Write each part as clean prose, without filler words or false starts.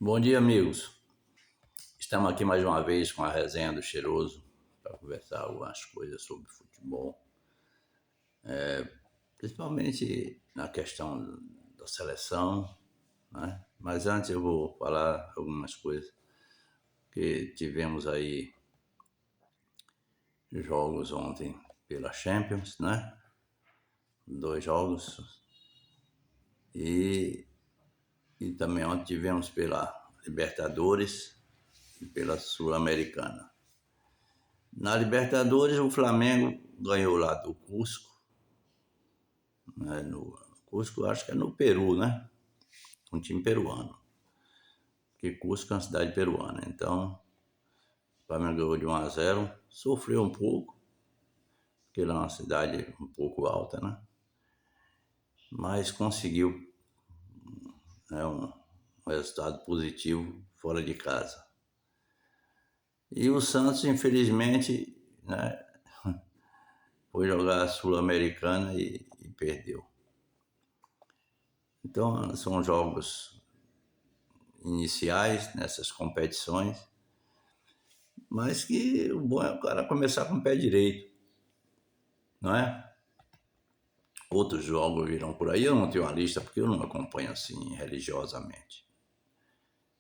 Bom dia, amigos. Estamos aqui mais uma vez com a resenha do Cheiroso para conversar algumas coisas sobre futebol, principalmente na questão da seleção, né? Mas antes eu vou falar algumas coisas que tivemos aí jogos ontem pela Champions, né? 2 jogos e também ontem tivemos pela Libertadores e pela Sul-Americana. Na Libertadores, o Flamengo ganhou lá do Cusco, né? No Cusco, acho que é no Peru, né? Um time peruano, porque Cusco é uma cidade peruana. Então, o Flamengo ganhou de 1-0, sofreu um pouco, porque lá é uma cidade um pouco alta, né? Mas conseguiu, né, um resultado positivo fora de casa. E o Santos, infelizmente, né, foi jogar a Sul-Americana e perdeu. Então, são jogos iniciais nessas competições, mas que o bom é o cara começar com o pé direito, não é? Outros jogos virão por aí, eu não tenho uma lista porque eu não acompanho assim religiosamente.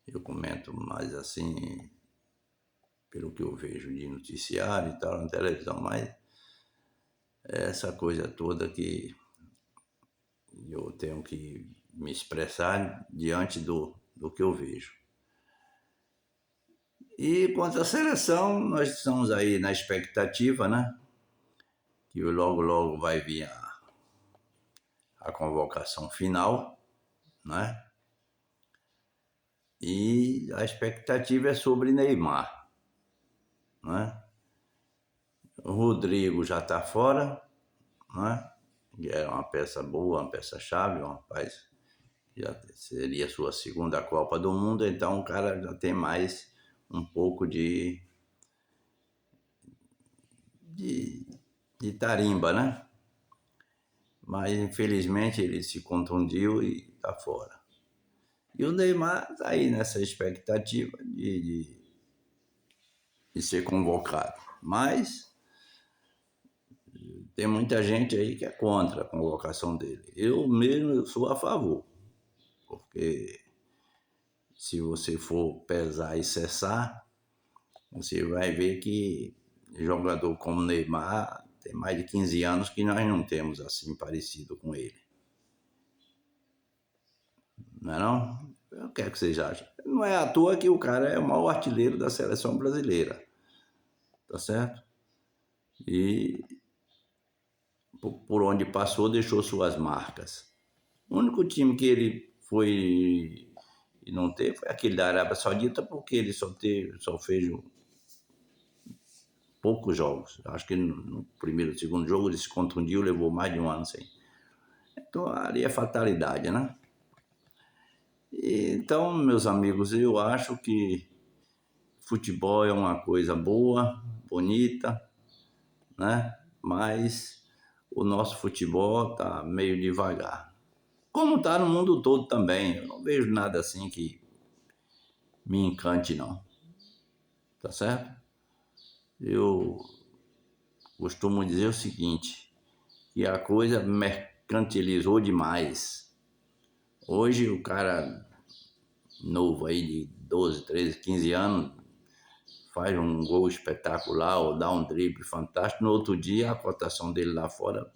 Eu comento mais assim pelo que eu vejo de noticiário e tal na televisão, mas é essa coisa toda que eu tenho que me expressar diante do que eu vejo. E quanto à seleção, nós estamos aí na expectativa, né? Que logo vai vir a convocação final, né? E a expectativa é sobre Neymar, né? O Rodrigo já está fora, né? Que é uma peça boa, uma peça-chave, um rapaz que já seria a sua segunda Copa do Mundo, então o cara já tem mais um pouco de tarimba, né? Mas infelizmente ele se contundiu e está fora. E o Neymar está aí nessa expectativa de ser convocado. Mas tem muita gente aí que é contra a convocação dele. Eu mesmo sou a favor, porque se você for pesar e cessar, você vai ver que jogador como Neymar tem mais de 15 anos que nós não temos assim parecido com ele. Não é não? O que é que vocês acham? Não é à toa que o cara é o maior artilheiro da seleção brasileira, tá certo? E por onde passou deixou suas marcas. O único time que ele foi e não teve foi aquele da Arábia Saudita, porque ele só fez poucos jogos. Acho que no primeiro, segundo jogo ele se contundiu, levou mais de um ano sem. Então ali é fatalidade, né? Então, meus amigos, eu acho que futebol é uma coisa boa, bonita, né? Mas o nosso futebol tá meio devagar. Como está no mundo todo também. Eu não vejo nada assim que me encante, não. Tá certo? Eu costumo dizer o seguinte, que a coisa mercantilizou demais. Hoje o cara novo aí de 12, 13, 15 anos faz um gol espetacular ou dá um drible fantástico, no outro dia a cotação dele lá fora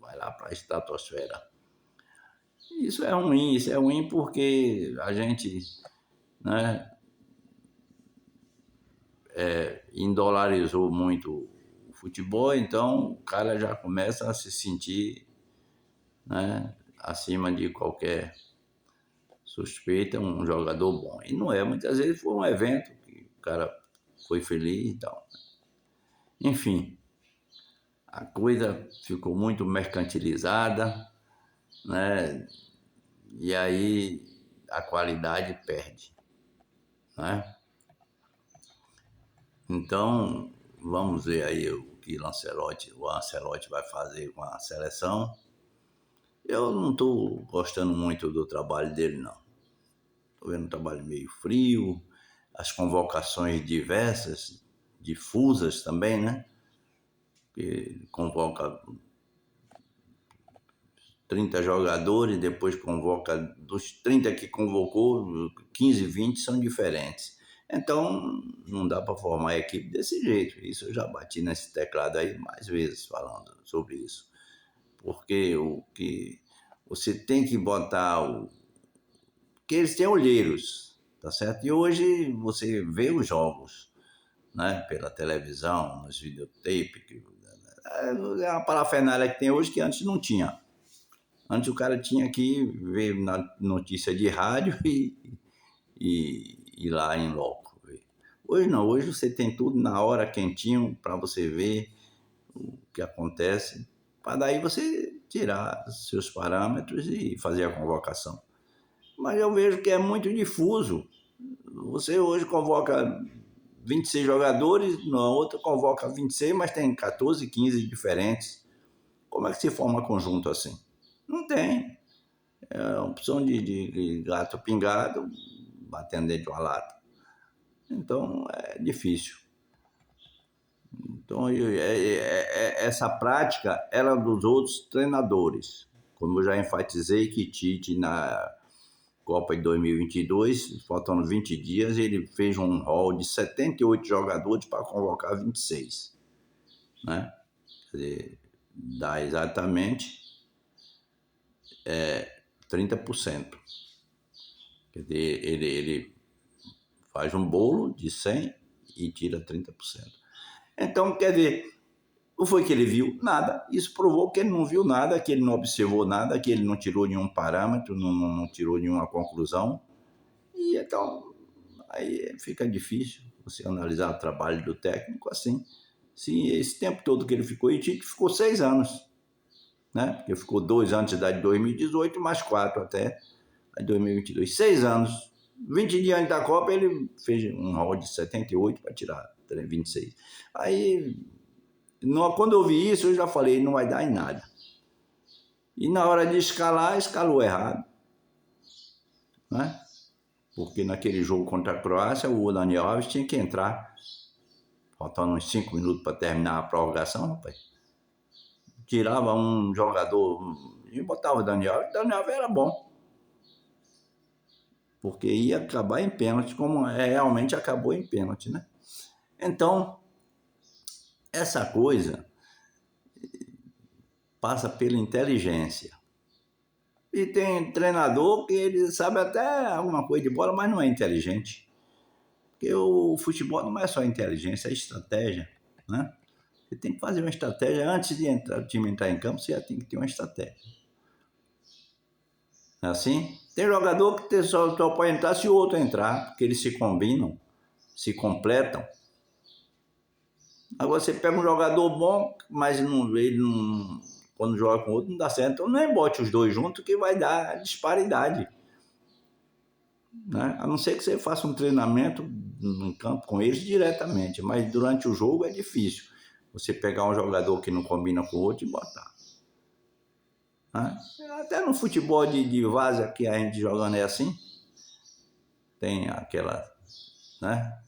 vai lá para a estratosfera. Isso é ruim porque a gente, né, indolarizou muito o futebol, então o cara já começa a se sentir, né, acima de qualquer suspeita, um jogador bom. E não é, muitas vezes foi um evento que o cara foi feliz e tal. Enfim, a coisa ficou muito mercantilizada, né? E aí a qualidade perde, né? Então, vamos ver aí o que o Ancelotti vai fazer com a seleção. Eu não estou gostando muito do trabalho dele, não. Estou vendo um trabalho meio frio, as convocações diversas, difusas também, né? Que convoca 30 jogadores, depois convoca, dos 30 que convocou, 15, 20 são diferentes. Então, não dá para formar a equipe desse jeito. Isso eu já bati nesse teclado aí mais vezes falando sobre isso. Porque o que você tem que botar porque eles têm olheiros, tá certo? E hoje você vê os jogos, né, pela televisão, nos videotapes, é uma parafernália que tem hoje que antes não tinha. Antes o cara tinha que ver na notícia de rádio e ir lá em loco. Hoje não, hoje você tem tudo na hora, quentinho, para você ver o que acontece, para daí você tirar seus parâmetros e fazer a convocação. Mas eu vejo que é muito difuso. Você hoje convoca 26 jogadores, na outra convoca 26, mas tem 14, 15 diferentes. Como é que se forma conjunto assim? Não tem. É a opção de gato pingado, batendo dentro de uma lata. Então é difícil. Então essa prática era dos outros treinadores. Como eu já enfatizei que Tite na Copa de 2022, faltando 20 dias, ele fez um rol de 78 jogadores para convocar 26. Né? Quer dizer, dá exatamente 30%. Quer dizer, ele faz um bolo de 100 e tira 30%. Então, quer dizer, o foi que ele viu? Nada. Isso provou que ele não viu nada, que ele não observou nada, que ele não tirou nenhum parâmetro, não tirou nenhuma conclusão. E então, aí fica difícil você analisar o trabalho do técnico assim. Se esse tempo todo que ele ficou, e Tite ficou 6 anos, né? Porque ficou 2 antes da de 2018, mais 4 até a de 2022. 6 anos. 20 dias antes da Copa, ele fez um rol de 78 para tirar 26. Aí, quando eu vi isso, eu já falei, não vai dar em nada. E na hora de escalar, escalou errado. Né? Porque naquele jogo contra a Croácia, o Daniel Alves tinha que entrar, faltando uns 5 minutos para terminar a prorrogação, rapaz. Tirava um jogador e botava o Daniel Alves. O Daniel Alves era bom. Porque ia acabar em pênalti, como realmente acabou em pênalti, né? Então, essa coisa passa pela inteligência. E tem treinador que ele sabe até alguma coisa de bola, mas não é inteligente. Porque o futebol não é só inteligência, é estratégia, né? Você tem que fazer uma estratégia antes de o time entrar em campo, você já tem que ter uma estratégia. Não é assim? Tem jogador que só pode entrar se o outro entrar, porque eles se combinam, se completam. Agora você pega um jogador bom, mas ele não, quando joga com o outro não dá certo. Então nem bote os dois juntos que vai dar disparidade. Né? A não ser que você faça um treinamento no campo com eles diretamente, mas durante o jogo é difícil você pegar um jogador que não combina com o outro e botar. Né? Até no futebol de várzea que a gente jogando é assim, tem aquela, né?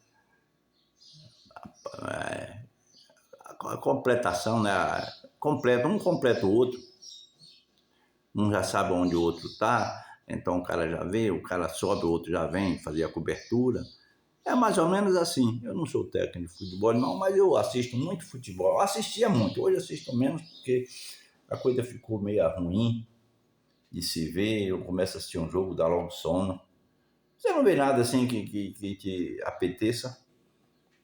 A completação, né? Um completa o outro, um já sabe onde o outro está, então o cara já vê, o cara sobe, o outro já vem fazer a cobertura. É mais ou menos assim. Eu não sou técnico de futebol não, mas eu assisto muito futebol. Eu assistia muito, hoje assisto menos porque a coisa ficou meio ruim de se ver. Eu começo a assistir um jogo, dá logo sono. Você não vê nada assim que te apeteça.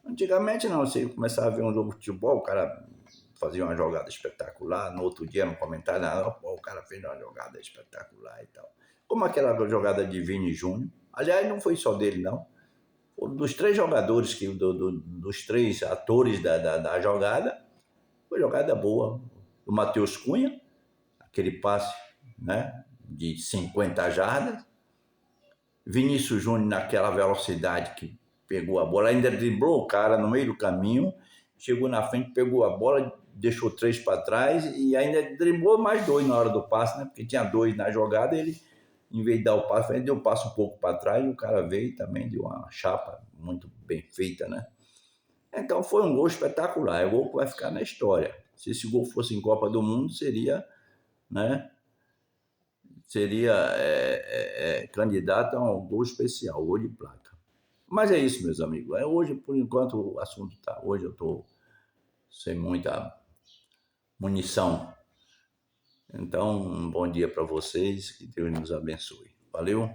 Antigamente não, você começava a ver um jogo de futebol, o cara fazia uma jogada espetacular, no outro dia no comentário, o cara fez uma jogada espetacular e tal. Como aquela jogada de Vini Júnior. Aliás, não foi só dele não. Dos 3 jogadores, dos 3 atores da jogada, foi jogada boa. O Matheus Cunha, aquele passe, né, de 50 jardas. Vinícius Júnior naquela velocidade que pegou a bola, ainda driblou o cara no meio do caminho, chegou na frente, pegou a bola, deixou 3 para trás e ainda driblou mais 2 na hora do passe, né, porque tinha 2 na jogada, ele em vez de dar o passo, ele deu o passo um pouco para trás e o cara veio e também deu uma chapa muito bem feita, né? Então foi um gol espetacular, é um gol que vai ficar na história. Se esse gol fosse em Copa do Mundo, seria, né? Seria candidato a um gol especial, gol de placa. Mas é isso, meus amigos. Hoje, por enquanto, o assunto está. Hoje eu estou sem muita munição. Então, um bom dia para vocês, que Deus nos abençoe. Valeu?